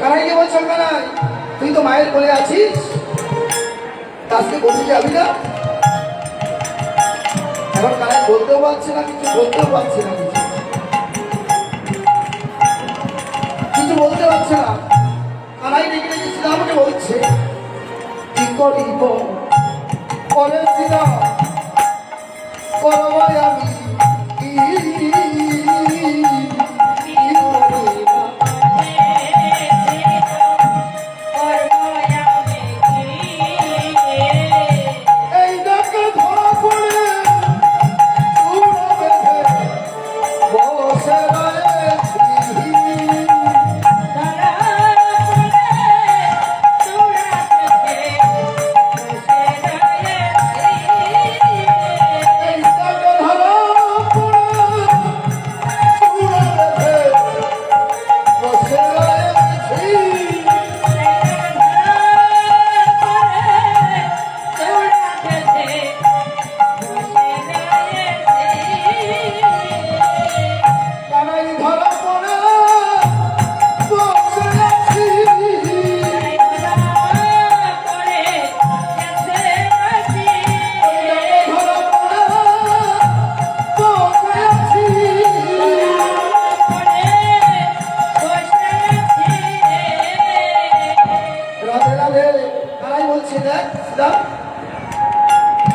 কানাইকে বলছো কানাই তুই তো মায়ের কোলে আছিস, আজকে বলতে যাবি না? এখন কানাই বলতেও পারছে না কিছু, বলতেও পারছে না কিছু, কিছু বলতে পারছে না। কানাই ডেকে ডেকে শ্রীরামকে বলছে কি করিব করে শ্রীরাম করব আমি কি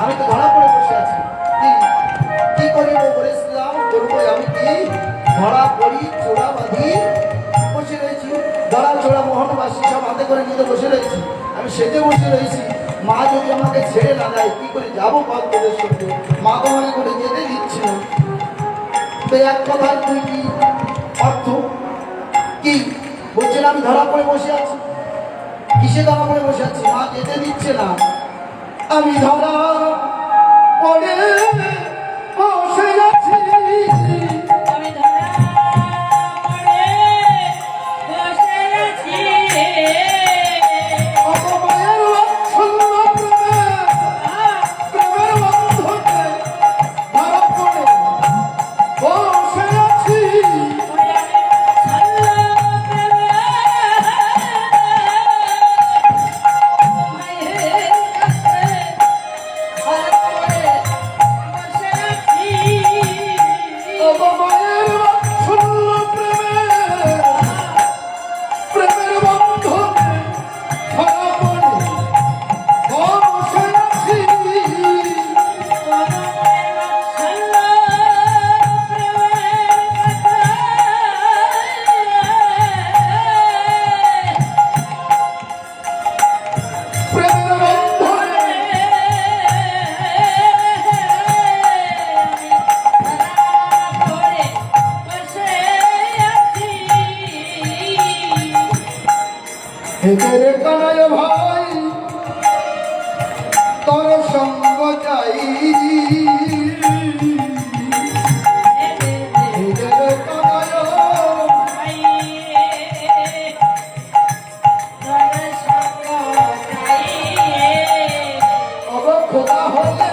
আমি তো ধরা পড়ে বসে আছি, কি করিব বলেছিলাম করবো আমি কি ধরা পড়ি চোরা বাঁধি বসে রয়েছি, ধরা চোরা মোহনবাসী সব হাতে করে নিতে বসে রয়েছি, আমি সেজে বসে রয়েছি। মা যদি আমাকে ছেড়ে না দেয় কি করে যাবো পাত্রদের সঙ্গে? মা তো আমাকে করে যেতে দিচ্ছে না। তো এক কথার তুই কি অর্থ কি বলছেন? আমি ধরা পড়ে বসে আছি, কিসে ধরা পড়ে বসে আছি? মা যেতে দিচ্ছে না। আমি ধরা পড়ে বসে আছি, আমি ধরা পড়ে বসে আছি, অপমানের বাৎসল্য প্রেমের বন্ধনে ধরা পড়ে বসে আছি। হেরে কানায় ভাই তোর সঙ্গ চাই, হেরে কানায় অব খোদা হলে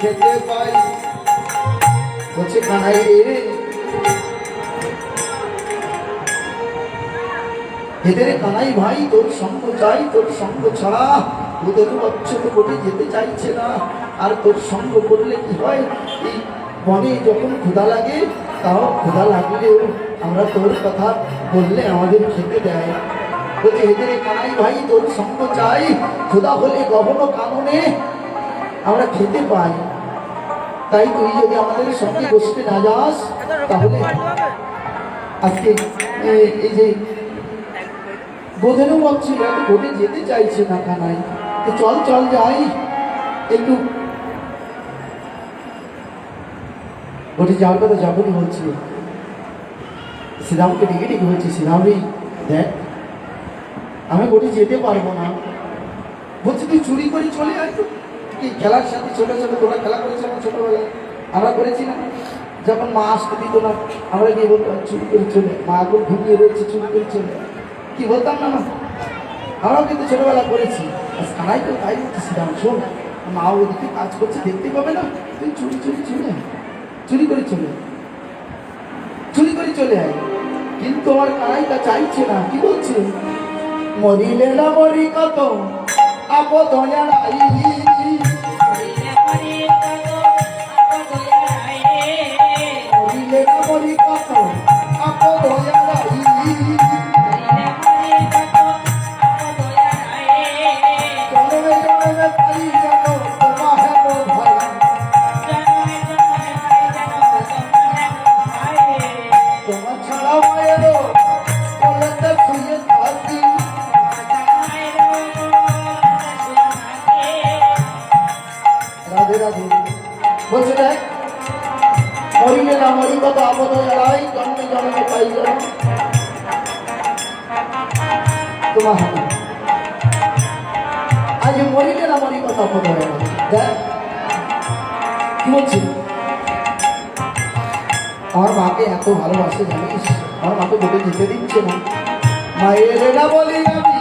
খেতে পাই বলছে কানাই রে, হেদের কানাই ভাই তোর সঙ্গ চাই, তোর সঙ্গ ছাড়া ওদের অচ্ছুত কোটে যেতে চাইছে না। আর তোর সঙ্গ করলে কি হয়, এই বনে যখন ক্ষুধা লাগে তাও ক্ষুধা লাগলেও আমরা তোর কথা বললে আমাদের খেতে দেয়। বলছে হেদের কানাই ভাই তোর সঙ্গ চাই, ক্ষুধা হলে গহন কাননে আমরা খেতে পাই। তাই তুই যদি আমাদের সঙ্গে বসতে না যাস তাহলে আজকে এই যে বোধেরও ভাবছিল ভোটে যেতে চাইছে না কানাই, তো চল চল যাই একটু ভোটে যাওয়ার কথা যাবনি বলছিল। শ্রীরামকে ডেকে ডেকে বলছি শ্রীরামই দেখ আমি ভোটে যেতে পারবো না। বলছি তুই চুরি করে চলে আয় তো, কি খেলার সাথে ছোটো ছোটো তোরা খেলা করেছে আমার ছোটোবেলায়, আমরা করেছি না? যখন মা আসতে দিত না আমরা গিয়ে বলতাম চুরি করে চলে, মা এখন ঘুমিয়ে রয়েছে চুরি করে চলে, কি বলতাম না? আমরাও কিন্তু ছোটোবেলা করেছি। কানাই তো তাই বলতেছিলাম, শোন মা ওদিকে কাজ করছে দেখতে পাবে না, তুই চুরি চুরি চলে আয়, চুরি করে চলে আয়, চুরি করে চলে আয়। কিন্তু আমার কানাইটা চাইছে না, কি বলছে? মরিলে না মরি কত আপদ দয়ালাই, মরিলে না মরি কত আপদ দয়ালাই, জনমে জনমে পাই যেন তোমা হেন ভাই, তোমার ছাড়া মায়েরও কলেতে শুয়ে থাকি। রাধে রাধে। বলছে দেখ, মরিলে না মরি কত আপদ এড়াই, জন্মে জন্মে পাই যেন তোমার হাতে। আজ মরিলে না মরি কত আপদ এড়াই। দেখ কি বলছি, আমার মাকে এত ভালোবাসে জানিস, আমার মাকে বলে যেতে দিচ্ছে না। মায়ের না বলি আমি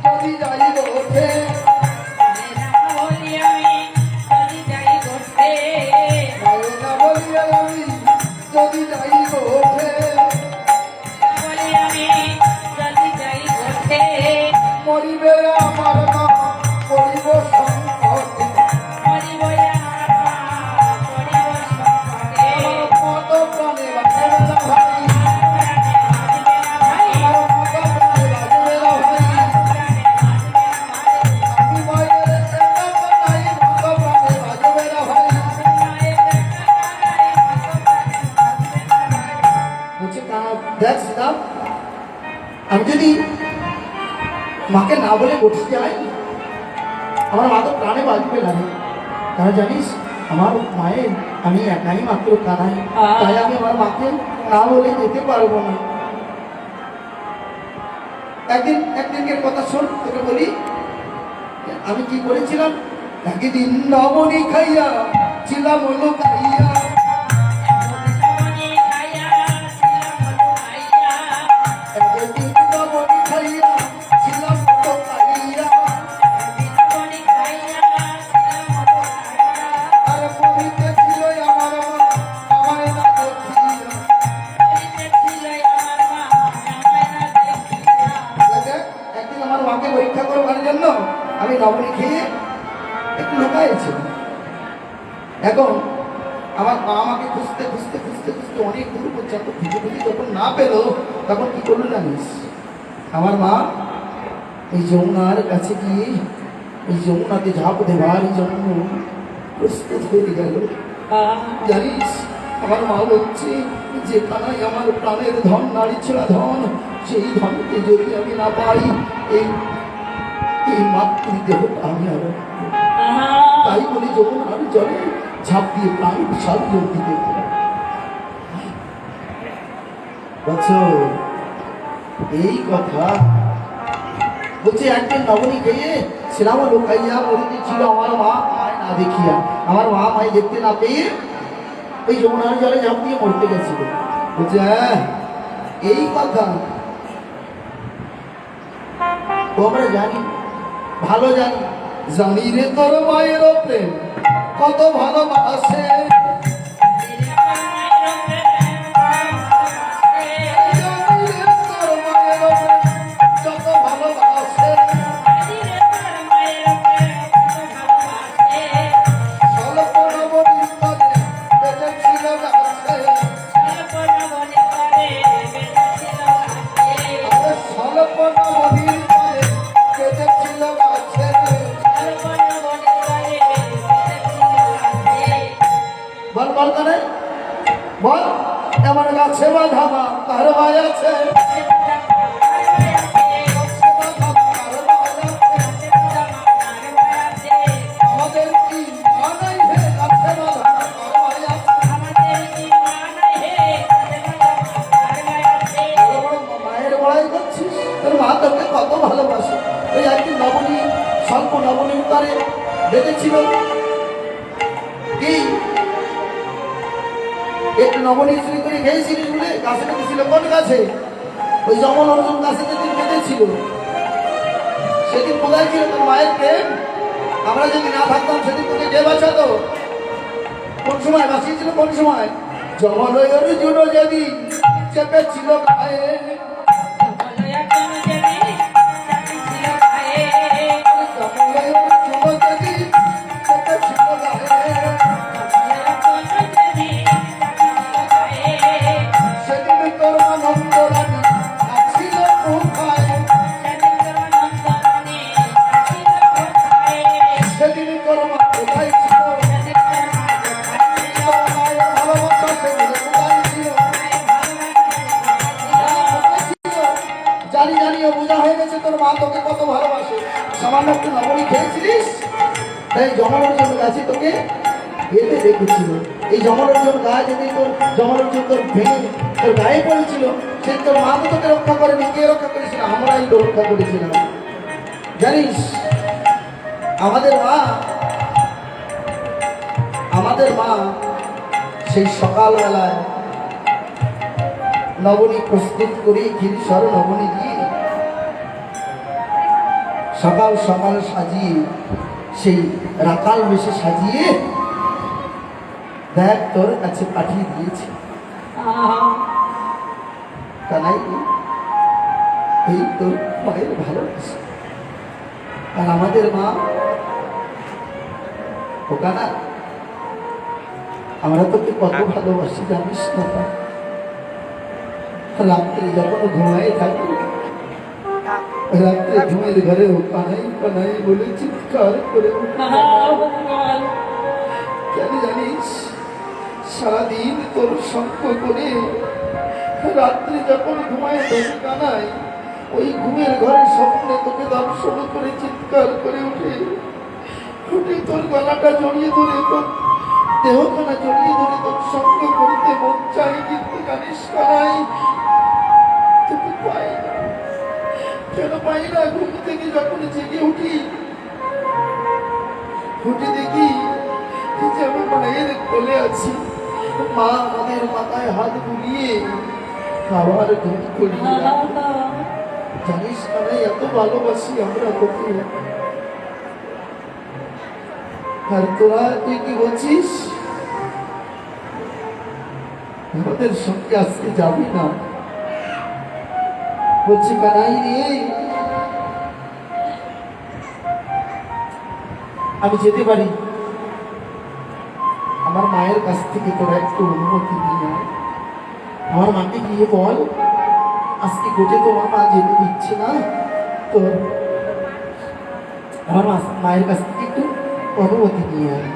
যদি যাই ওঠে, মায়ের না বলি আমি যদি যাই ওঠে, মরিবে আমার মা করিব সংকটে, আমার মত প্রাণে বাঁচবে না ভাই, আমার মত প্রাণে বাঁচবে না ভাই, আমি মায়ের একটা নাই, মত প্রাণে বাঁচবে না ভাই। বলছে দেখ সীতা, আমি যদি মাকে না বলে বসে যাই, আমার মা তো প্রাণে বাঁচবে না রে। কারণ জানিস আমার মায়ের আমি একাই মাত্র কানাই, তাই আমি আমার মাকে না বলে যেতে পারবো না। একদিনের কথা শোন, তোকে বলি আমি কি করেছিলাম। একদিন নবনী খাইয়া ছিলাম হলো খাইয়া, একদিন নবনী খাইয়া ছিলাম হলো খাইয়া, আর মরিতে ছিল আমার মা আমায় না দেখিয়া। একদিন আমার মাকে পরীক্ষা করবার জন্য আমি নবনী খেয়ে একটু লুকাইছিলাম। এখন আমার মা আমাকে খুঁজতে খুঁজতে খুঁজতে খুঁজতে অনেক দূর পর্যন্ত খুঁজে খুঁজে যখন না পেল, তখন কি করলো জানিস, আমার মা এই যমুনার কাছে গিয়ে এই যমুনাতে ঝাঁপ দেবার জন্য প্রস্তুত হয়ে গেল। জানিস আমার মা বলছে, যেখানে আমার প্রাণের ধন, নারী ছেড়া ধন, সেই ধনকে যদি আমি না পাই, এই এই মাতৃদেহটা আমি আর তাই বলে যমুনার জলে ঝাঁপ দিয়ে প্রাণ বিসর্জন দিতে বছর এই কথা বলছে। একদিন নবনী খেয়ে ছিলাম লুকাইয়া, মরিতে ছিল আমার মা আমায় না দেখিয়া, আমার মা আমায় দেখতে না পেয়ে ওই যমুনার জলে ঝাঁপ দিয়ে মরতে গেছিল। বলছে হ্যাঁ এই কথা ও আমরা জানি, ভালো জানি, জানি রে তোর মায়ের প্রেম কত ভালোবাসে, জানি রে তোর মায়ের প্রেম যত ভালোবাসে, স্বল্প নবনীর তরে বেঁচেছিল গাছে, আরে স্বল্প নবনীর তরে বেঁচেছিল গাছে। বল বল করে বল, আমার গাছে বাধা মা কার ভাই আছে, আমাদের কি মা নাই হে গাছে বাধা কার ভাই আছে। মায়ের বড়াই করছিস, তোর মা তোকে কত ভালোবাসে। ওই একদিন নবনী স্বল্প নবনী উত্তরে বেঁধেছিল কি একটু নবনী চুরি করে খেয়েছিলিস বলে গাছে বেঁধেছিল। কোন গাছে? ওই যমন অর্জুন গাছে যেদিন বেঁধেছিল, সেদিন কোথায় ছিল তোর মায়ের প্রেম? আমরা যদি না থাকতাম সেদিন তোকে কে বাঁচাতো? কোন সময় বাঁচিয়েছিল? কোন সময়? জমলয়ের জুড়ো যদি চেপেছিল গায়ে, বলো একজন দেবী ছিল গায়ে জমলয়ের জুড়ো যদি চেপেছিল গায়ে, একজন দেবী ছিল গায়ে সেদিন তোর আনন্দ রানী আছিল কোথায়? সেদিন তোর মা কোথায় ছিল? তোর মায়ের ভালোবাসা সেদিন কোথায় ছিল? জানি জানিও বোঝা হয়ে গেছে তোর মা তোকে কত ভালোবাসে। সামান্য একটু নবনী খেয়েছিলিস, তাই জমলর্জন গাছে তোকে বেঁধে রেখেছিল। এই জমলর্জন গাছ যদি তোর জমলর্জন তোর ভেঙে তোর গায়ে পড়েছিল, সে তোর মা তো তোকে রক্ষা করেনি। কে রক্ষা করেছিল? আমরাই তো রক্ষা করেছিলাম। জানিস আমাদের মা সেই সকালবেলায় নবনী প্রস্তুত করি, ক্ষীরসর নবনী দিয়ে সকাল সকাল সাজিয়ে, সেই রাকাল বেশে সাজিয়ে দেখ তোর কাছে পাঠিয়ে দিয়েছে। কানাই, এই তোর মায়ের ভালোবাসা। আর আমাদের মা ওখানা, আমরা তোকে কত ভালোবাসি জানিস না? রাত্রে যখন ঘুমায় থাকি, রাত্রে ঘুমের ঘরে কানাই কানাই বলে চিৎকার করে কেন জানিস? সারাদিন তোর সঙ্গ করে রাত্রে যখন ঘুমায় থাকি কানাই, ওই ঘুমের ঘরে স্বপ্নে তোকে দর্শন করে চিৎকার করে উঠে তোর গলাটা জড়িয়ে ধরে, তোর দেহখানা জড়িয়ে ধরে তোর সঙ্গ করিতে মন চাই, কিন্তু জানিস কানাই তোকে পাই না। কেন পাই না? ঘুম থেকে যখন জেগে উঠি, উঠে দেখি যে আমি মায়ের কোলে আছি। মা আমাদের মাথায় হাত বুলিয়ে আবার ঘুম করিয়ে রাখে। জানিস কানাই এত ভালোবাসি আমরা তোকে। আর তোরা তুই কি বলছিস? আমাদের সঙ্গে আজকে যাবি না? বলছি কানাই রে, আমি যেতে পারি, আমার মায়ের কাছ থেকে তোরা একটু অনুমতি নিয়ে আয়। আমার মাকে গিয়ে বল আজকে গোটে তোমার মা যেতে দিচ্ছে না, তো আমার মায়ের কাছ থেকে একটু অনুমতি নিয়ে আয়।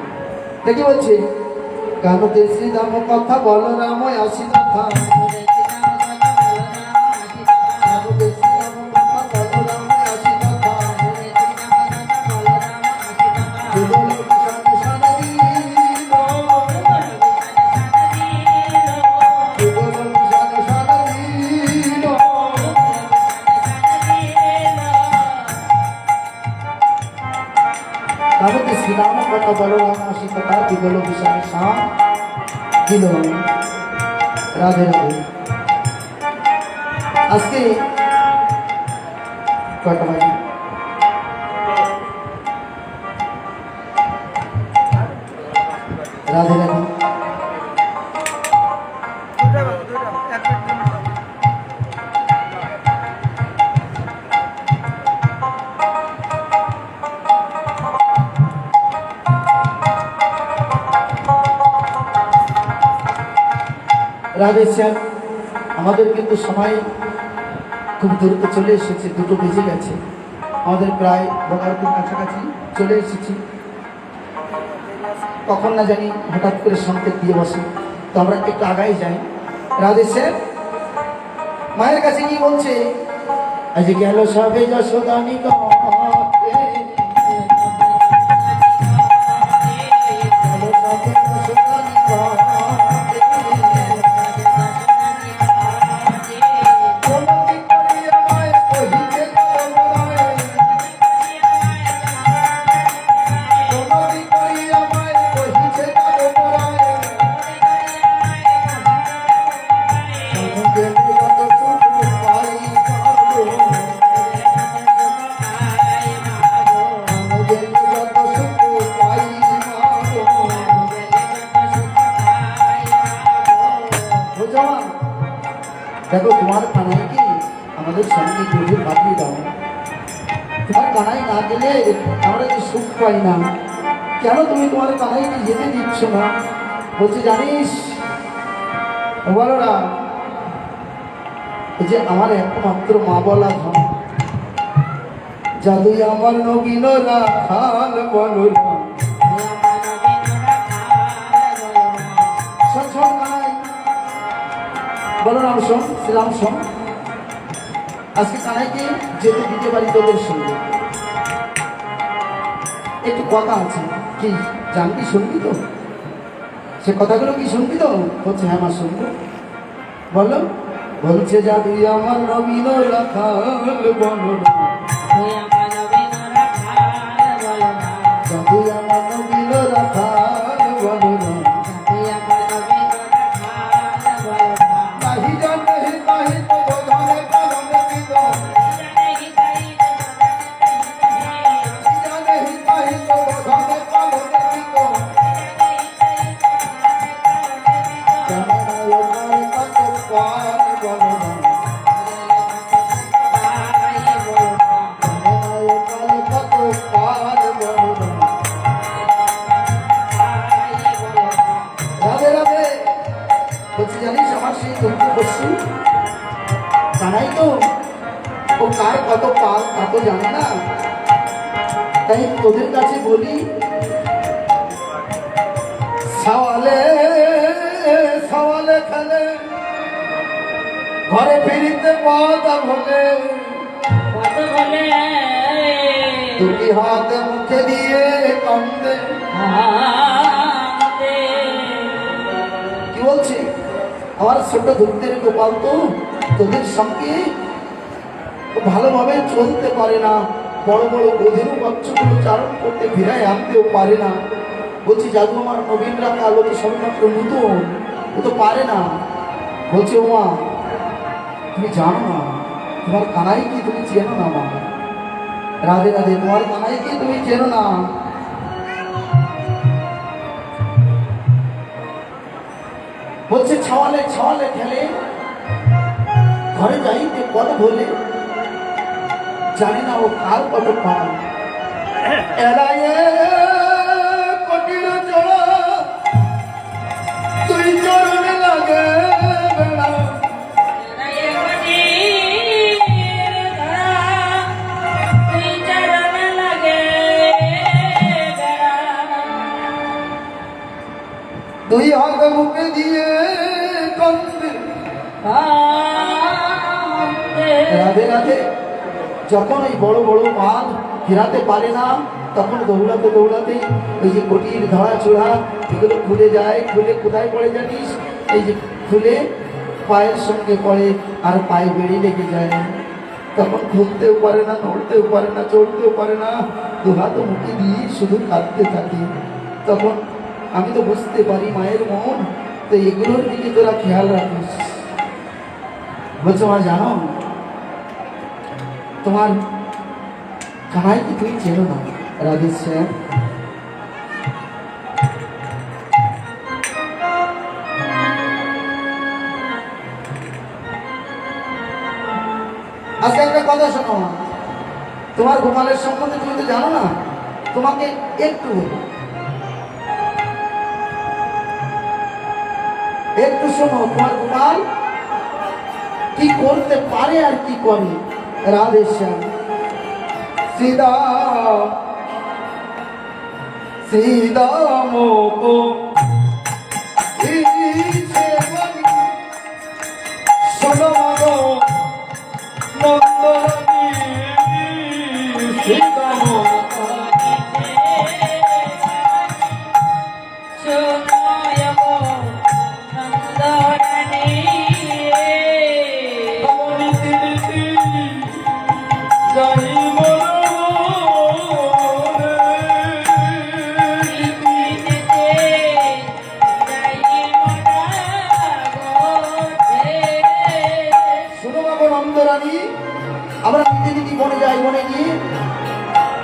দেখি বলছে গানতে শ্রীরাম কথা বল রাম আসি না থাম, গানতে শ্রীরাম কথা বল রাম আসি না থাম, যুগল কিষান সানদীন, যুগল কিষান সানদীন। গানতে শ্রীরাম কথা বল রাম আসি কথা, যুগল কিষান সান দিল। রাধে রাধে। আজকে কয়টা বাজে? রাধে রাধে। রাধে শ্যাম, আমাদের কিন্তু সময় খুব দ্রুত চলে এসেছে, 2টো বেজে গেছে। আমাদের প্রায় বগারপুর কাছাকাছি চলে এসেছি। কখন না জানি হঠাৎ করে সংকেত দিয়ে বসে, তো আমরা একটু আগাই যাই। রাধে শ্যাম মায়ের কাছে কি বলছে? আজ গেল সবে যশোদানি দেখো তোমার কানাইকে আমাদের সঙ্গে দুধে পাঠিয়ে দাও। তোমার কানাই না গেলে আমরা যে সুখ পাই না। কেন তুমি তোমার কানাইকে যেতে দিচ্ছ না? বলছে জানিস বলো না, এই যে আমার একমাত্র মা বলা ধন, জাদুই আমার নবীন রাখাল বলো না। শোন শোন কানাই, বলো রাম শোন, শ্রীরাম শোন, আজকে কানাইকে যেতে দিতে পারি তোদের সঙ্গে। একটু কথা আছে, কি জানবি, শুনবি তো? সে কথাগুলো কি শুনবি তো? বলছে হ্যাঁ মা শুনবো। বলো। বলছে জাদুই আমার নবীন রাখাল বলো না, জাদুই আমার নবীন রাখাল বলো না। নাহি জানে নাহি তো বোধনে পালনে পিত, নাহি জানে নাহি তো বোধনে পালনে পিত, জানে না ও মারে কত পাল বলো না, জানে না ও মারে কত পাল বলো না। রাধে রাধে। বলছি জানিস আমার সেই তন্তু পশু জানাই তো, ও কার কত পাল তা তো জানে না। তাই তোদের কাছে বলি, সওয়ালে সওয়ালে খেলে ঘরে ফিরিতে পদ ভোলে, দুটি হাত মুখে দিয়ে কান্দে। কি বলছে? আমার ছোট ধূপদের গোপাল তো তোদের সঙ্গে ভালোভাবে চলতে পারে না, বড় বড় অধীন বাচ্চাগুলো চারণ করতে ফিরায় আনতেও পারে না। বলছি জাদু আমার নবীনরা কালো তো সবেমাত্র নতুন, ও তো পারে না। বলছে ও মা তুমি জানো না তোমার কানাইকে তুমি চেনো না মা। রাধে রাধে। তোমার কানাইকে তুমি চেনো না। বলছে ছাওয়ালে ছাওয়ালে খেলে ঘরে যাইতে পদ ভোলে, জানি না ও কার কত পাল। এলায়ে কটির জোড়া তুই চরণে লাগে বেড়া, দুই হাত মুখে দিয়ে কান্দে। রাধে রাধে। যখন ওই বড় বড় মাল ফেরাতে পারে না, তখন দৌড়াতে দৌড়াতে ওই যে কটির ধরা চোড়া এগুলো খুলে যায়। খুলে কোথায় পড়ে জানিস? এই যে খুলে পায়ের সঙ্গে পড়ে, আর পায়ে বেড়ে লেগে যায়। তখন ঘুরতেও পারে না, নড়তেও পারে না, চড়তেও পারে না, দু হাত মুখে দিয়ে শুধু কাঁদতে থাকে। তখন আমি তো বুঝতে পারি মায়ের মন, তো এগুলোর দিকে তোরা খেয়াল রাখিস। বলছো মা জানো তোমার কানাইকে তুমি চেনো না। রাধেশ্যাম আজকে একটা কথা শোনো, তোমার গোপালের সম্বন্ধে তুমি তো জানো না। তোমাকে একটু বলি, একটু শোনো তোমার গোপাল কি করতে পারে আর কি করে। রাধেশ্যাম सीधा सीधा मोको सुनो मगो नंदनी सीधा मोको আমরা দিদি দিদি বনে যাই, বনে গিয়ে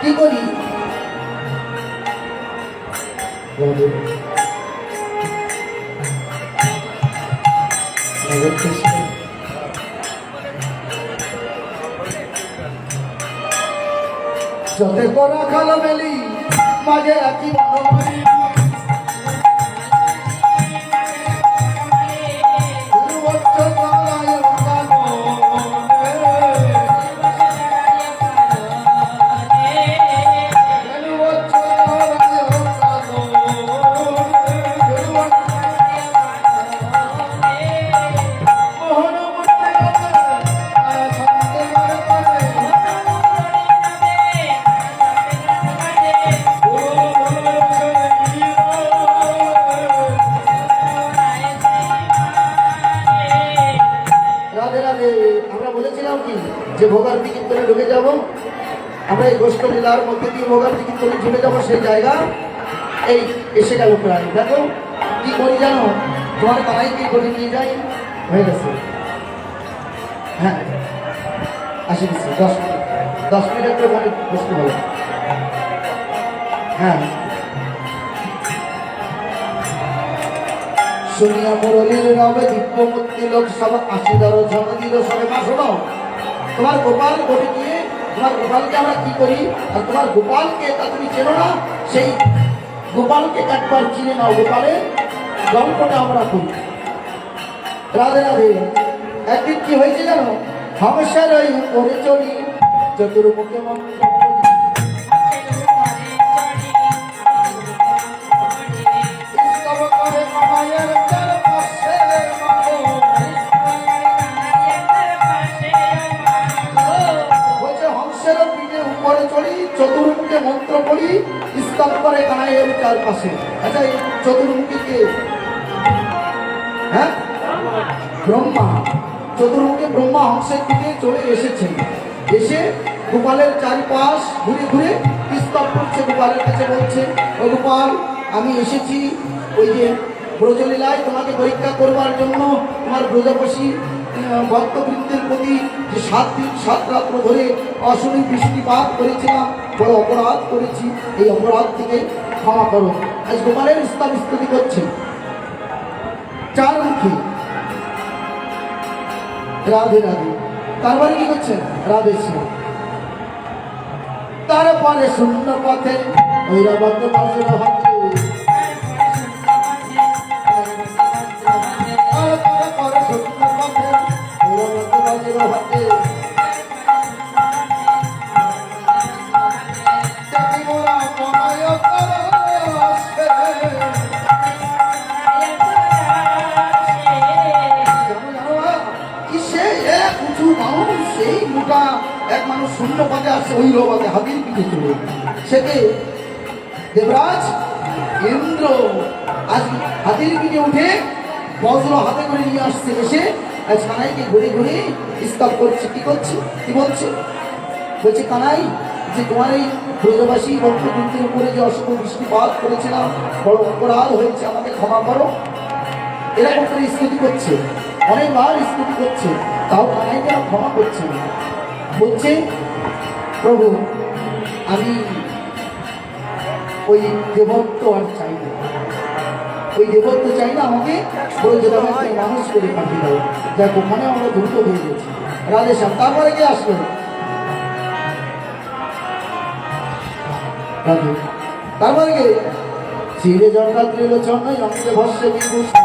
কি করি? যতে করা খালা মেলি মাঝে রাখি মনোমালি দুর্বচ্চ তারায় রাধে রাধে। আমরা বলেছিলাম কি যে ভোগার্তি কীর্তনে ঢুকে যাব, আমরা এই গোষ্ঠ লীলার মধ্যে দিয়ে ভোগার্তি কীর্তনে ঢুকে যাবো, সেই জায়গা এই এসে গেল প্রায়। দেখো কি করি জানো, তোমার তারাইকে করে নিয়ে যাই, হয়ে গেছে। হ্যাঁ আসি গেছি, 10 মিনিট একটু মানে বসতে হবে। হ্যাঁ শুনিয়া মুরলীর রবে দিব্যমূর্তি লোক সব আশিদার জন দিল সবে মা শোনো, তোমার গোপাল ঘটে গিয়ে তোমার গোপালকে আমরা কি করি, আর তোমার গোপালকে তা তুমি চেনো না, সেই গোপালকে একবার চিনে নাও, গোপালের গল্পটা আমরা করি। রাধে রাধে। একদিন কি হয়েছে জানো, হামেশার ওই করে চলি চতুর্মুখে মন্ত্র উপরে চড়ি চতুর্মুখে মন্ত্র পড়ি স্তব করে কানাইয়ের চারপাশে। আচ্ছা এই চতুর্মুখীকে, হ্যাঁ ব্রহ্মা, চতুর্মুখে ব্রহ্মা হংসের দিকে চলে এসেছেন, এসে গোপালের চারিপাশ ঘুরে ঘুরে স্তব করছে, গোপালের কাছে বলছে ও গোপাল আমি এসেছি ওই যে ব্রজলীলায় তোমাকে পরীক্ষা করবার জন্য, তোমার ব্রজবাসী ভক্তবৃন্দের প্রতি যে 7 দিন 7 রাত্র ধরে অশনি বৃষ্টিপাত করেছিলাম, বড় অপরাধ করেছি, এই অপরাধ থেকে ক্ষমা করো। আজ গোপালের স্তুতি করছে চারমুখী। রাধে রাধে। তারপরে কি করছেন, রাধে শ্যাম। তারপরে শূন্য পথে ঐরাবত বজ্র হাতে, তারপরে শূন্য পথে ঐরাবত বজ্র হাতে, মোরা মনায় আসে। এক উঁচু মানুষ, সেই মোটা এক মানুষ শূন্য পথে আসছে, ওই রবাতে হাতির পিঠে চলে, সেকে দেবরাজ ইন্দ্র আজ হাতির পিঠে উঠে বজ্র হাতে করে নিয়ে আসছে, এসে আজ কানাইকে ঘুরে ঘুরে স্তব করছে। কি করছে, কি বলছে, বলছে কানাই যে তোমার এই ব্রজবাসী ভক্তবৃন্দের উপরে যে অশুভ বৃষ্টিপাত করেছিলাম, বড় অপরাধ হয়েছে, আমাকে ক্ষমা করো। এরকম করে স্তুতি করছে, অনেকবার স্তুতি করছে, তাও কানাইকে ক্ষমা করছে না। বলছে প্রভু আমি ওই দেবত্ব আর চাই না, ওই দেবত্ব চাই না, আমাকে ব্রজধামে মানুষ করে পাঠিয়ে দাও। দেখ ওখানে আমরা দ্রুত হয়ে গেছি। রাধেশ্যাম। তারপরে কে আসলো, তারপরে কে চিরে জগা ত্রিলোচন অঙ্গে ভস্যে বিভূষণ,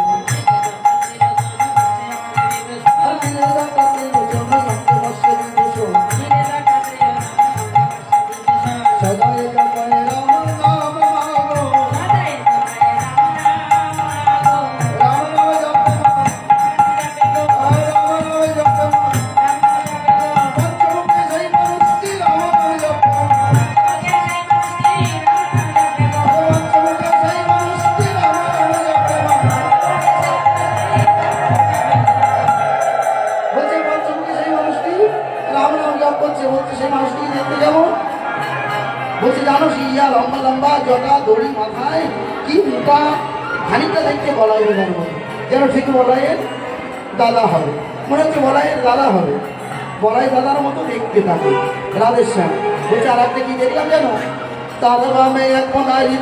বলছে জানো ইয়া লম্বা লম্বা জটা দড়ি মাথায়, কি মোটা, খানিকটা দেখতে বলাইয়ের মতো, যেন ঠিক বলাইয়ের দাদা হবে, মনে হচ্ছে বলাইয়ের দাদা হবে, বলাই দাদার মতো দেখতে থাকে। রাধেশ্যাম। বলছে আর একটা কি দেখলাম জানো, তার বামে এক নারী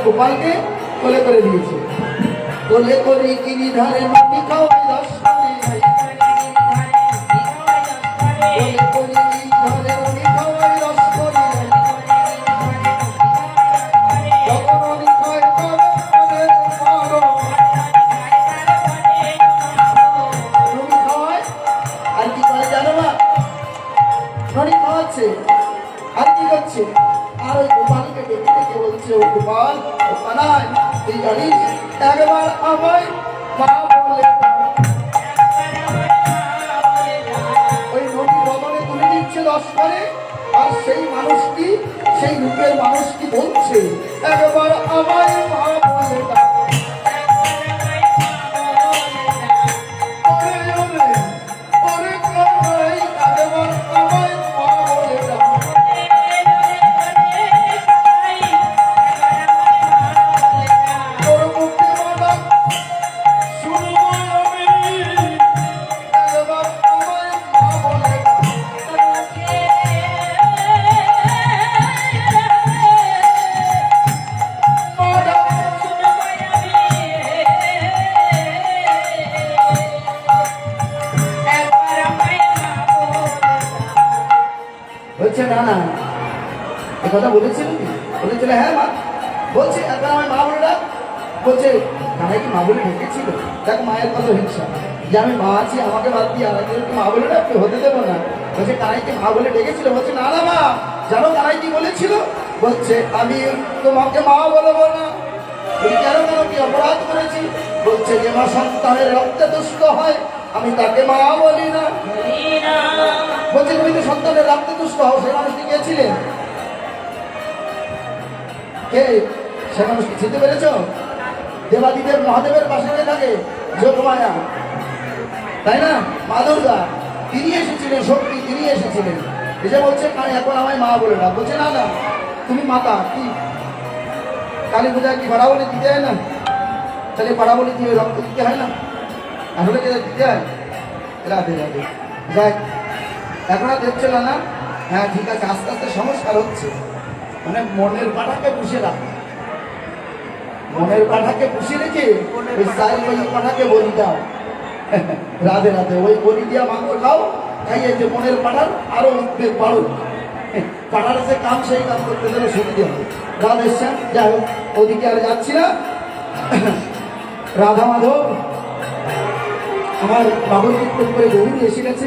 গোপালকে কোলে করে দিয়েছে। কোলে করে গিরিধারে নদী খাওয়াই রস করে, কোলে করে গিরিধারে নদী খাওয়াই রস করে, যখন নদী খায় তবে তবে মারো। নদী খাওয়ায় আর কি করে জানো না? নদী খাওয়াচ্ছে আর কি করছে? আর ওই গোপালকে ডেকে ডেকে বলছে, ও গোপাল, ও কানাই, তুই জানিস একবার আমায় মা বলে দাও। ওই নদী বদলে তুলে দিচ্ছে দশ করে, আর সেই মানুষটি, সেই রূপের মানুষটি বলছে, একবার আমায় মা বলে দাও। ওরে ওরে, ওরে কানাই, একবার আমায় মা বলে দাও। তোর মুখে মাতা শুনবো আমি, একবার আমায় মা বলে দাও। মাতা বলছে, না না, এ কথা বলেছিল কি? বলেছিল হ্যাঁ মা। বলছে একবার আমার মা বলে ডাক। বলছে কানাই কি মা বলে ডেকেছিল? দেখ মায়ের কত হিংসা, যে আমি মা আছি, আমাকে বাদ দিয়ে আর একজনকে মা বলে ডাকতে হতে দেবো না। বলছে কানাই কি মা বলে ডেকেছিল? বলছে না না মা, জানো কানাই কি বলেছিল? বলছে আমি তোমাকে মা বলবো না। বলি কেন কেন, কি অপরাধ করেছি? বলছে যে মা সন্তানের রক্তে দুষ্ট হয়, আমি তাকে মা বলি না। বলছে তুমি তো সন্তানের রক্তে দুষ্ট হও, সে মানুষটি কে ছিলেন? কে সে মানুষকে চিনতে পেরেছ? দেবাদিদেব মহাদেবের পাশে কে থাকে? যোগমায়া, তাই না? মা দুর্গা, তিনি এসেছিলেন, শক্তি তিনি এসেছিলেন। এসে বলছে এখন আমায় মা বলে না। বলছে না না, তুমি মাতা। কি কালী পূজায় কি ভাড়া বলে দিতে হয় না? তাহলে ভাড়া বলে দিয়ে রক্ত দিতে হয় না? আসলে যেটা দিতে হয়। রাধে রাধে। যাই, এখন আর দেখছো না? হ্যাঁ ঠিক আছে, আস্তে আস্তে সংস্কার হচ্ছে। মানে মনের পাঠাকে পুষে রাখা, মনের পাঠাকে পুষে রেখে ওই সাইল ওই পাঠাকে বলি দাও। রাধে রাধে। ওই বলি দিয়া মাংস খাও, খাইয়ে যে মনের পাঠার আরো উদ্বেগ বাড়ুক, পাঠার যে কাম সেই কাম করতে গেলে সুবিধে হবে। রাধে শ্যাম। যাই হোক, ওদিকে আর যাচ্ছি না। রাধা মাধব আমার বাবুর কীর্তন করে গভীর এসে গেছে,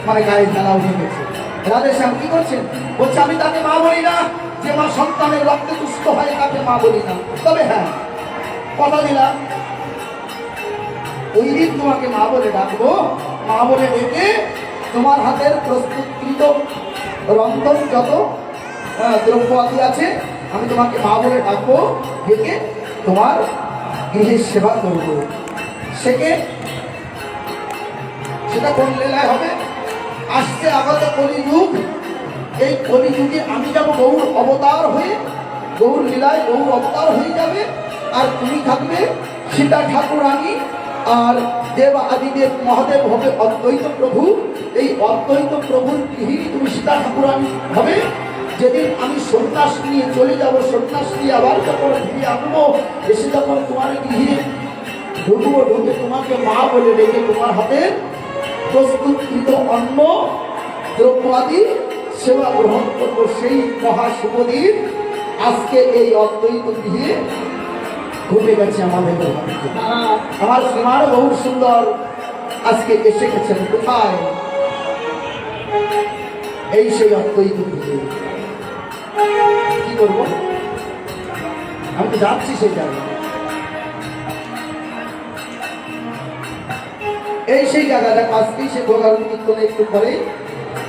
মানে গায়ে জ্বালা উঠে গেছে। রাধে শ্যাম কি করছেন? বলছে আমি তাকে মা বলি না, যে মা সন্তানের রক্তে দুষ্ট হয় তাকে মা বলি না। তবে হ্যাঁ, কথা দিলাম ওই দিন তোমাকে মা বলে ডাকবো। মা বলে ডেকে তোমার হাতের প্রস্তুতকৃত রন্ধন যত দ্রব্য আদি আছে, আমি তোমাকে মা বলে ডাকবো, ডেকে তোমার গৃহের সেবা করবো। সেটা কোন লীলায় হবে? আসছে আগত কলিযুগ, এই কলিযুগে আমি যাবো গৌর অবতার হয়ে, গৌর লীলায় গৌর অবতার হয়ে যাবে, আর তুমি থাকবে সীতা ঠাকুরানী, আর দেব আদিদেব মহাদেব হবে অদ্বৈত প্রভু। এই অদ্বৈত প্রভুর গৃহিণী তুমি সীতা ঠাকুরানী হবে। যেদিন আমি সন্ন্যাস নিয়ে চলে যাব, সন্ন্যাস নিয়ে আবার যখন ফিরে আসবো, এসে যখন তোমার গৃহে ঢুকবো, ঢুকে তোমাকে মা বলে ডেকে তোমার হাতে প্রস্তুতকৃত অন্ন দ্রব্যাদি সেবা গ্রহণ করবো। সেই মহা শুভদিন আজকে এই অদ্বৈত গৃহে ঘটে গেছে আমাদের। আমার শ্রীমান বহু সুন্দর আজকে এসে গেছেন। কোথায়? এই সেই অদ্বৈত গৃহে। কি করবো? আমি তো যাচ্ছি সেই জায়গায়। এই সেই জায়গাটা আজকেই সে গোলার কীর্তনে একটু পরে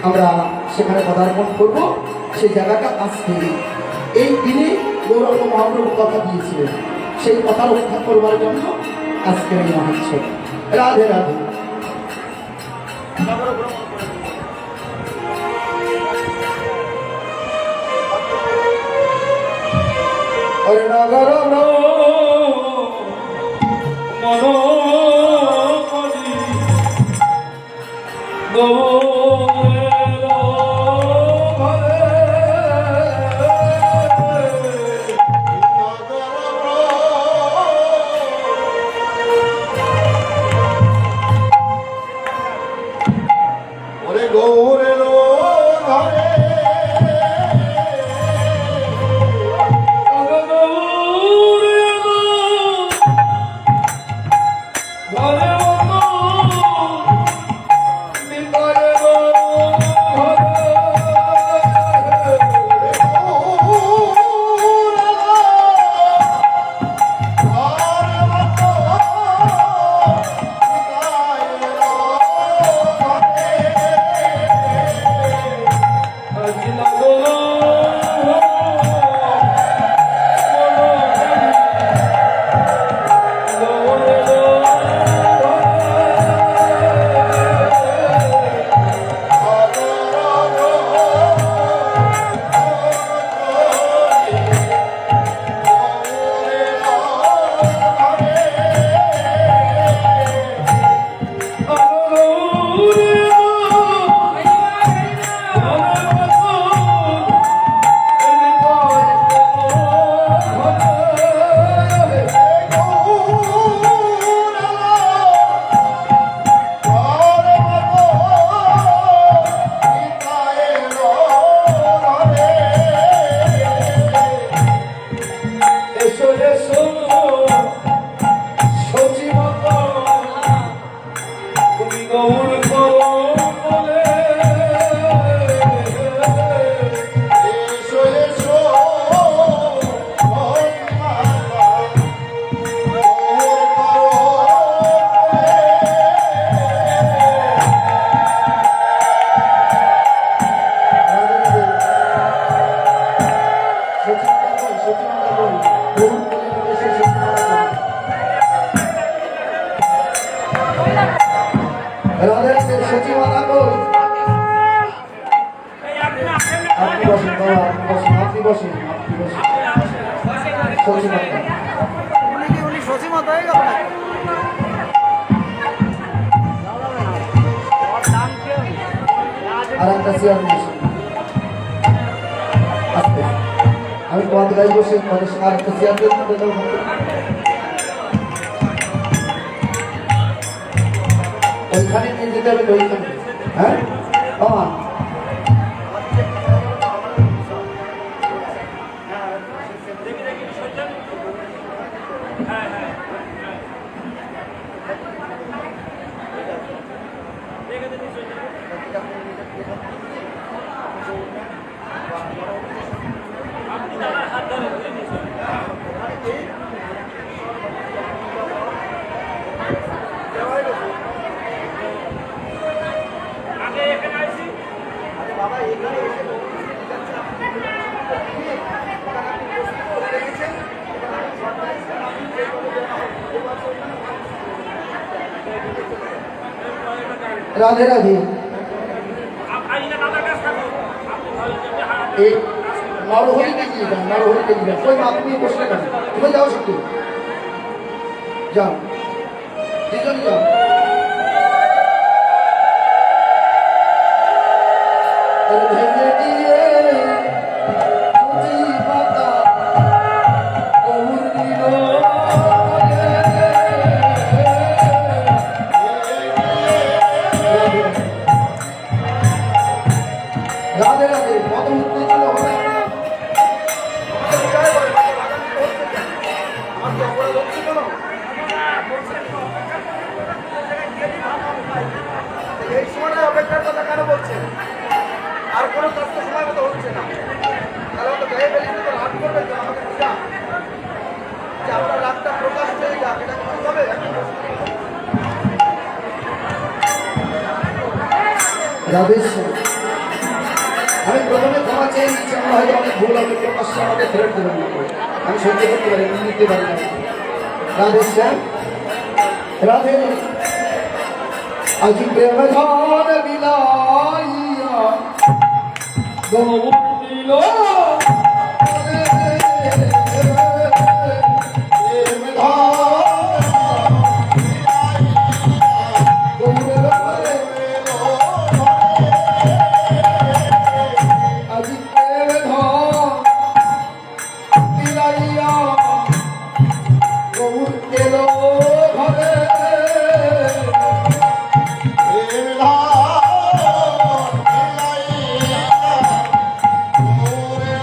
আমরা সেখানে পদার্পণ করব। সেই জায়গাটা আজকে এই দিনে গৌরাঙ্গ মহাপ্রভু কথা দিয়েছিলেন, সেই কথা রক্ষা করবার জন্য আজকের এই মহোৎসব। রাধে রাধে। রাধে রাধে সচিবানা কই আপনি বসেন বাবা আপনি বসেন সচিবানা উনি সচিমাতা হয়ে গেল আর একটা চেয়ার নিয়ে আসতে আমি তোমাদের গাড়ি বসে আর একটা চেয়ার দিয়ে ওইখানে নিয়ে যেতে হবে ওইখানে হ্যাঁ রাধে রাধে এই নরহরিকে দিয়ে যান নরহরিকে দিয়ে যান ওই মা তুমি বসলে কেন তুমি যাও শুধু যাও দুজনই যাও ভেঙে দিয়ে সুজি পাতা গৌর দিল রাধে রাধে কত উত্তেজিত হবে এই সময় অপেক্ষার কথা কেন বলছেন আর কোনো কাজ তো সময় মতো হচ্ছে না তাহলে তো গায়ে বেরিয়ে তো রাত করবে তো আমাকে বুঝা যে আপনার রাতটা প্রকাশ হয়ে যাক এটা কি হবে রাধেশ্বর আমি প্রথমে ক্ষমা চেয়ে নিচ্ছি আমরা হয়তো অনেক ভুল হবে প্রকাশ্যে আমাকে ফেরত দেবেন না আমি সহ্য করতে পারি নিতে পারি না রাধেশ্বর রাধে আজি প্রেম ধন বিলাইয়া গৌর দিল প্রেম ধন আজি প্রেম ধন বিলাইয়া গৌর দিল ঘরে ওরে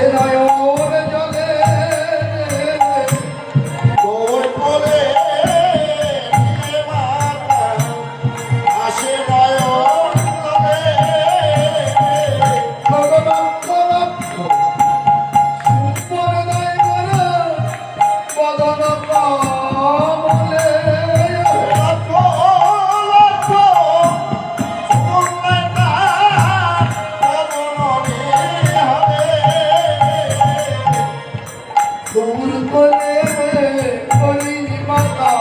আসে নয়ন জলে তোর কোলে নিয়ে মাতা আসে নয়ন তলে। লক্ষ লক্ষ সুপরদয় বলে বদন কমলে লক্ষ লক্ষ সুন্দরতা বদনে হবে। দূর করে করি মাতা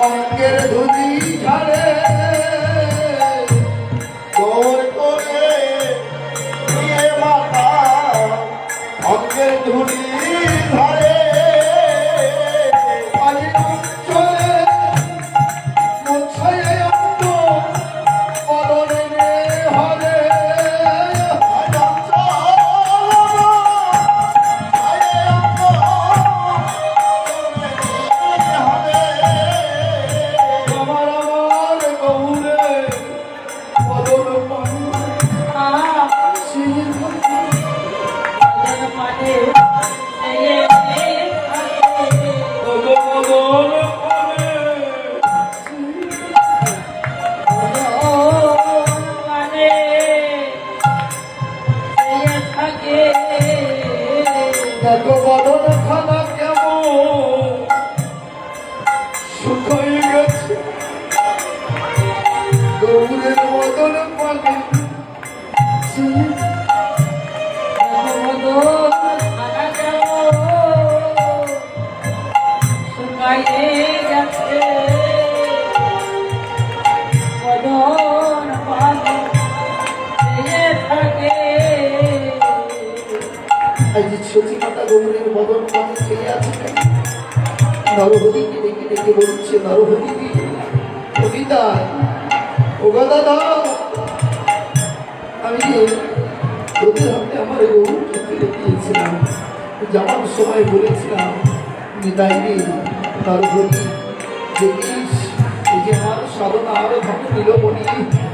অঙ্গের ধুলি ঝাড়ে তোর কোলে নিয়ে মাতা অঙ্গের ধুলি ধারে। আজ চলে মুছায় অঙ্গ বদনে হরে আমার আমার গৌরে বদন পান শির মানে বদন মানে থাকে দেখো বদন খানা কেমন শুকাই গেছে গৌরের বদন পানে আজ সতী মাতা গৌরের বদন পানে খেয়ে আছে নরহরিকে ডেকে ডেকে বলছে নরহরি কবিতা ও দাদা আমি যে তোদের হাতে আমার গরুকে ফেলে দিয়েছিলাম যাওয়ার সময় বলেছিলাম নিতাই রে নরহরি দেখিস এই যে আমার সাধনা আরো ধন নীলমণি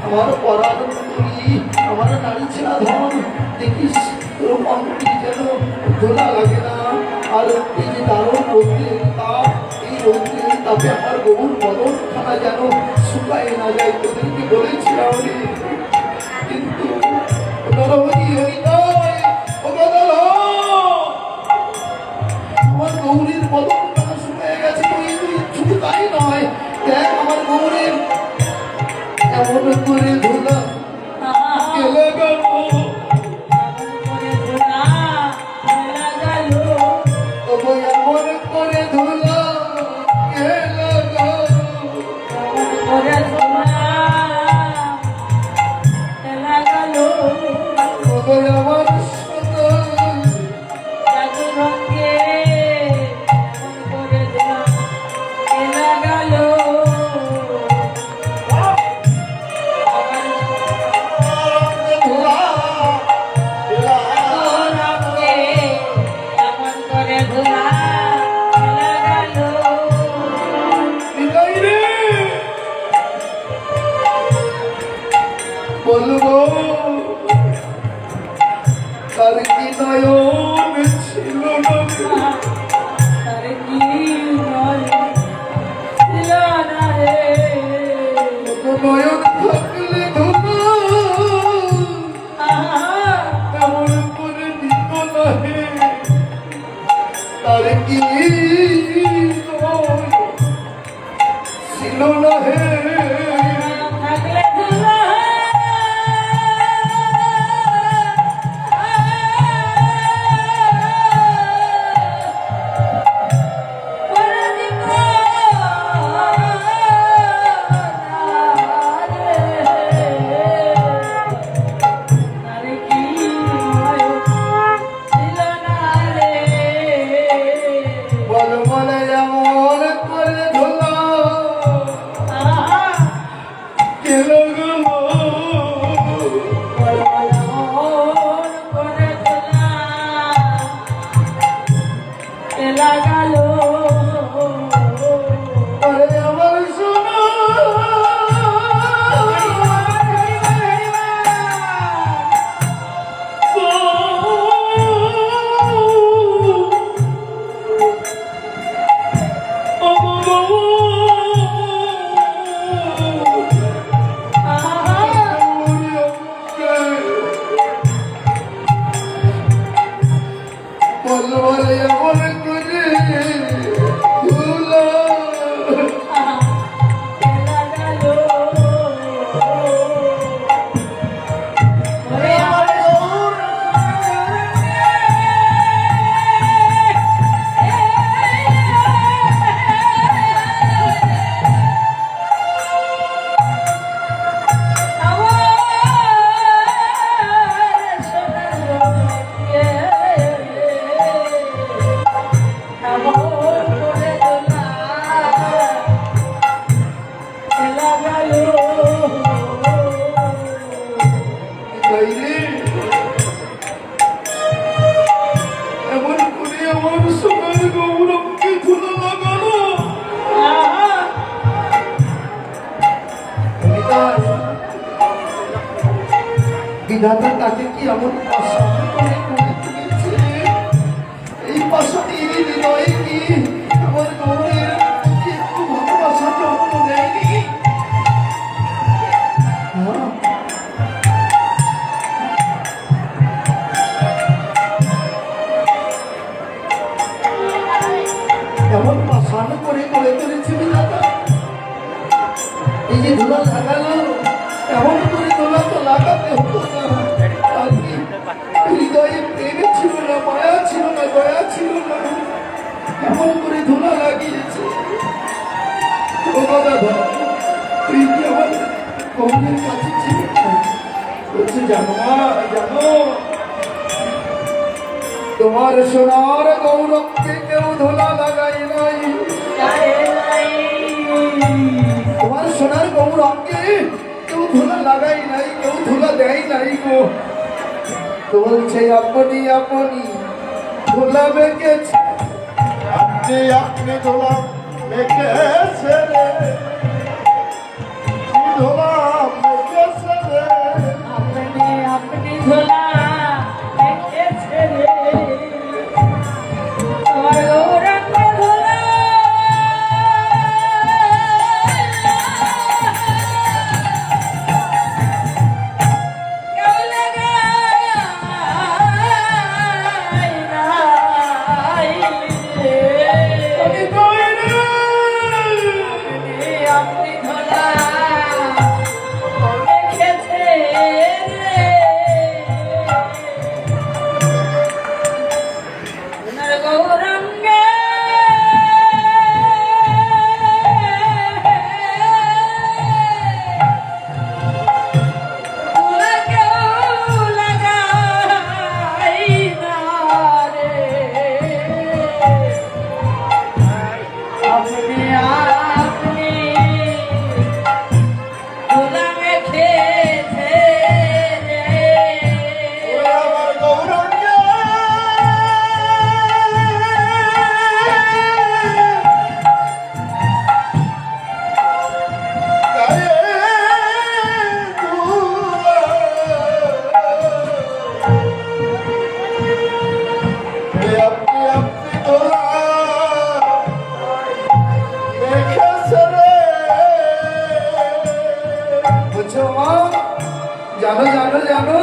আমার পরাণ করি আমার নারী ছেড়া ধন দেখিস তোর মন্ত্রী যেন ধোলা লাগে না আর এই যে দারুণ রৌদ্রের তাপ এই রৌদ্রের তাপে আমার গরুর বদন খানা যেন শুকায় না যায় তোদেরকে বলেছিলাম রে কিন্তু নরহরি হরিদায় ও দাদা আমার গৌরীর বদন খানা শুকায় গেছে তুই শুধু তাই নয় দেখ আমার গৌরের এমন করে ধুলা গেলে গেল তবু এমন করে ধুলা গেলে গেল তবু আমার সন্তান বিদায় রে বলবো তার কি নয়ন ছিল না নয়ন থাকলে ধোকা এমন করে দিত না হে তার কি নয়ন ছিল না হে বল বলে এমন করে ধোলা গেল গেল আরে আমার সোনা বলবো রে এমন করে ধুলো খেলা গেল ওরে আমার গৌর তাই রে এমন করে আমার সোনার গৌরবকে ধুলো লাগালো বিধাতা তাকে কি এমন পাষাণ করে গড়ে তুলেছে? এই পাষাণের হৃদয়ে কি আমার গৌরের কি একটু ভালোবাসা জন্ম দেয়নি? হ্যাঁ। এমন পাষাণ করে গড়ে তুলেছে বিধাতা। এই যে ধুলা লাগালো এমন করে ধুলা তো লাগাতে হতো না। আর কি হৃদয়ে প্রেম ছিল না, মায়া ছিল না, দয়া ছিল না, এমন করে ধুলা লাগিয়েছে। ও দাদা তুই কি আমার কৌমের কাছে ছিল বলছে জানো মা জানো তোমার সোনার গৌরবকে কেউ ধুলা লাগাই নাই। তোমার সোনার গৌরবকে কেউ ধুলা লাগাই নাই, কেউ ধুলা দেয় নাই গো। তো বলছে আপনি আপনি ধুলা বেঁকেছে আপনি ধোলা মেখেছে রে ধোলা মেখেছে রে আপনি ধোলা দেখেছে রে তোমার গৌরঙ্গ ধোলা কেউ লাগায় নাই রে। আপনি ধোলা দেখেছে রে ওনার গৌরঙ্গে ধোলা কেউ লাগায় না রে। আপনি আপনি ধুলা মেখেছে রে ওরে আমার গৌরঙ্গে গায়ে ধুলা আপনি ধোলা মেখেছে রে বলছো মা জানো জানো জানো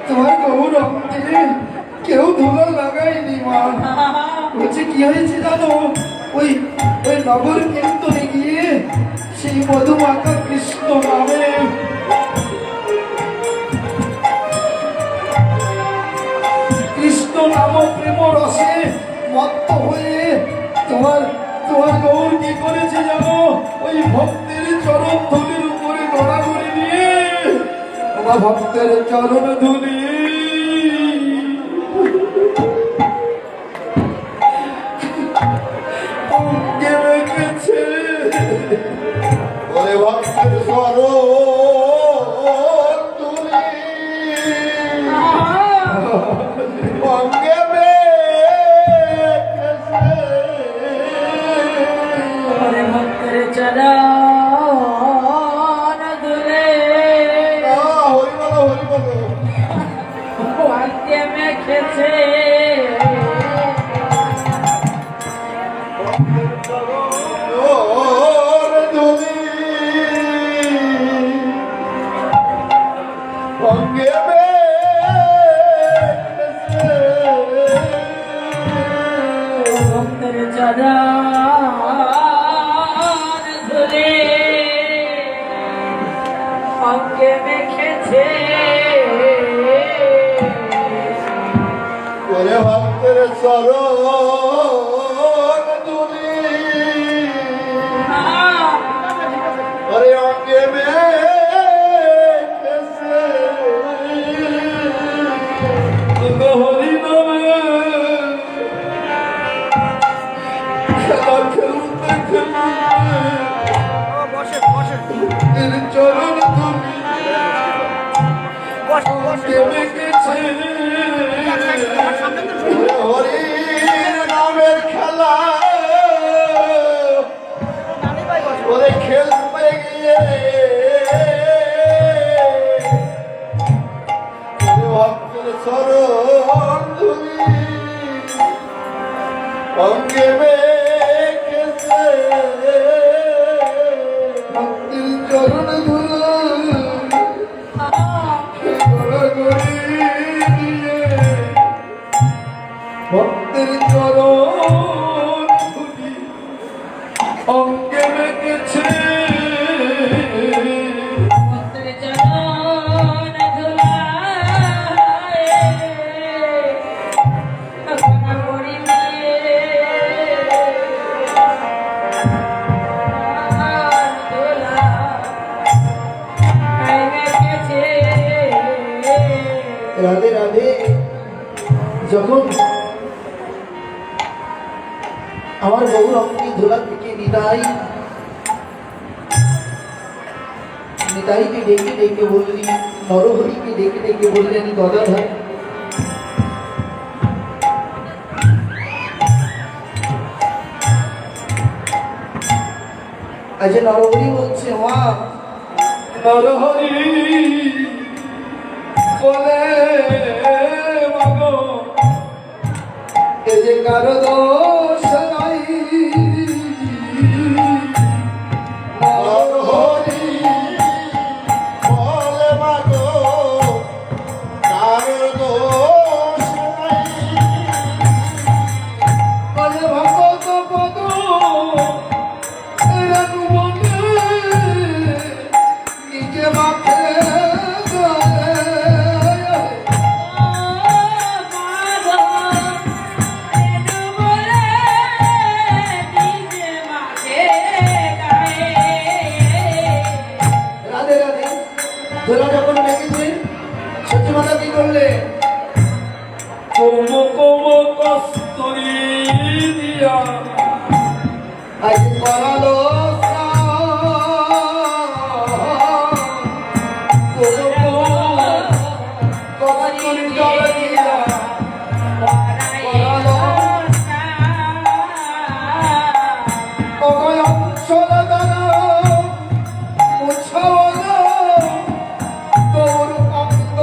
তোমার গৌরবকে কেউ ধুলা লাগায়নি মা। বলছে কি হয়েছে জানো ওই ওই নগর কীর্তনে গিয়ে সেই মধুমাতা কৃষ্ণ নামে কৃষ্ণ নাম প্রেম রসে মত্ত হয়ে তোমার তোমার গৌর কি করেছে জানো ওই ভক্তের চরণ ধুলির উপরে গড়াগড়ি দিয়ে তোমার ভক্তের চরণ ধুলি অঙ্গে রেখেছে। ওরে ভক্তের স্বর তুলি অঙ্গে মেখেছে ওরে ভক্তের চরণ ধুলে হরিবল হরিবল ভাগ্যে মেখেছে ওরে তুলি অঙ্গে মেখেছে চরণ ধুলে অঙ্গে মেখেছে ওরে ভক্তের চরণ ধুলি ওরে অঙ্গে মেখেছে হরি নামে খেলা খেলতে খেলতে বসে বসে ভক্তের চরণ ধুলি বসে অঙ্গে মেখেছে হরি নামের খেলা ওরে খেলতে গিয়ে ভক্তের চরণ ধুলি অঙ্গে মেখেছে ভক্তের চরণ ধুলি ভক্তের চরণ ধুলি অঙ্গে মেখেছে ভক্তের চরণ ধুলায় কখনো করি নিয়ে ধুলা মেখেছে রাধে রাধে। যখন আমার গৌরঙ্গী ধুলা থেকে নিতাইকে ডেকে ডেকে বললি, নরহরিকে ডেকে ডেকে বললেন গদাধর আজ নরহরি বলছে মা নরহরি বলে মাগো এ যে কারো দোষ নাই নরহরি বলে মাগো কার দোষ নাই বলে ভগত পদ রানু বলে নিজে মাথে রাধে রাধে। ধুলা যখন মেখেছে সত্যি মাতা কি করলে? কোম কোম কস্তুরি দিয়া আজ করালো কতক্ষণ জল দিয়া অঞ্চল দ্বারা মুছাওয়াল তোর অঙ্গ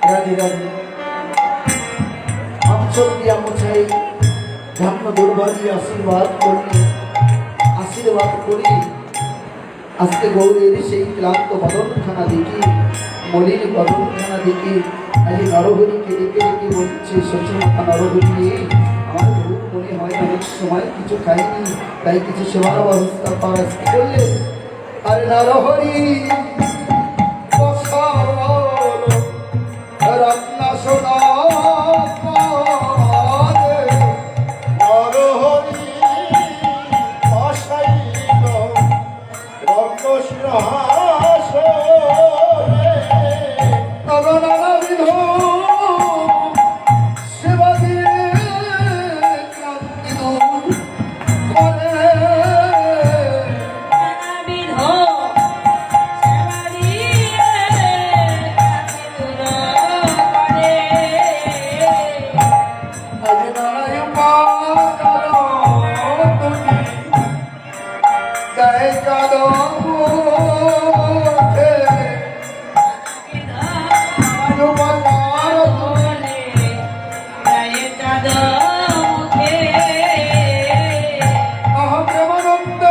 রাধে রাধে। অঞ্চল দিয়া মুছাই ধন্য দুর্বাদী আশীর্বাদ করলি, আশীর্বাদ করি আজকে গৌরের সেই ক্লান্ত বদনখানা দেখি, মলিন বদনখানা দেখি আজ নরহরিকে ডেকে ডেকে বলছে সচিমাতা নরহরি আমার খুব মনে হয় অনেক সময় কিছু খাইনি, তাই কিছু সেবার ব্যবস্থা পাওয়া কি করলে? আরে নরহরি রত্ন সোনা নরহরি অসাইল রত্ন সিংহাসনে নানাবিধ সেবা দিয়ে ক্লান্তি দূর করে। আজ নারায় পাগল তুমি জয় কদম ওঠে যুবকার অহম প্রেমানন্দ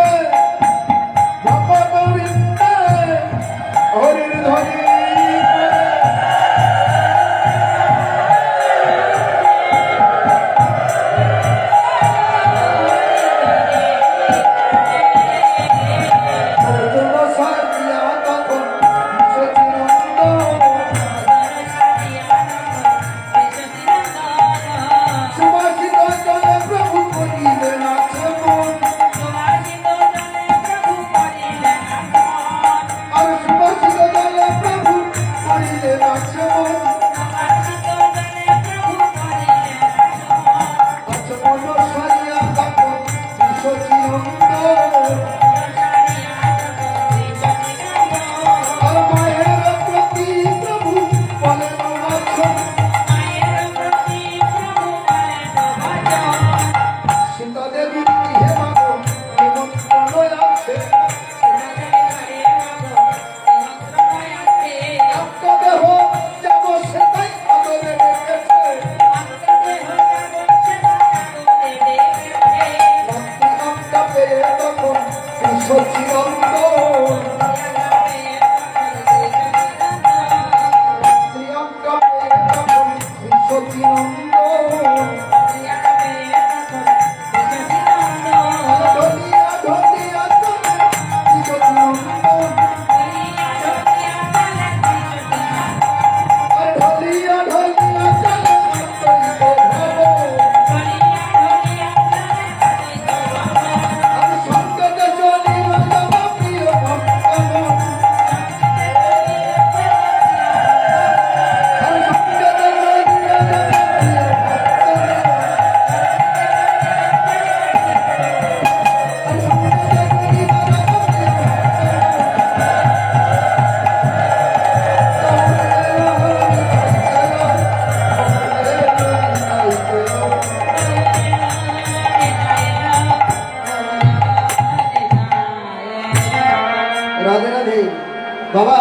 বাবা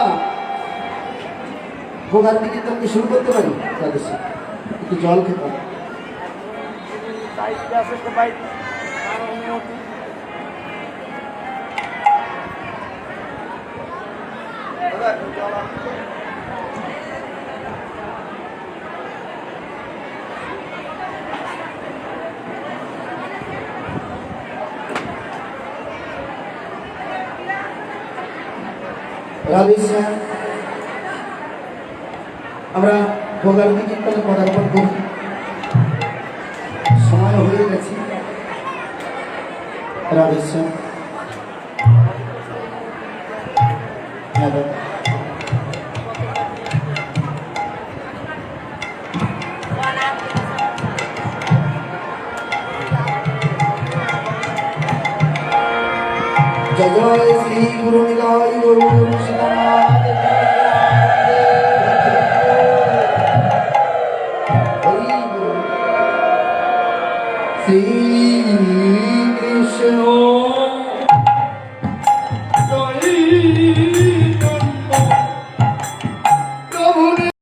ভোগার দিকে তো আমি শুরু করতে পারি তাদের সাথে একটু জল খেতাম সাইডে আছে তো বাইক আর অনুমতি দাদা একটু জল আনতে তো। রাধেশ্যাম আমরা ভোগার দিকে পদার্পণ করি সময় হয়ে গেছে রাধেশ্যাম হ্যাঁ দাদা। জয় জয় শ্রী গুরু নিলয় গুরু সীতানাথ হরি শ্রী কৃষ্ণ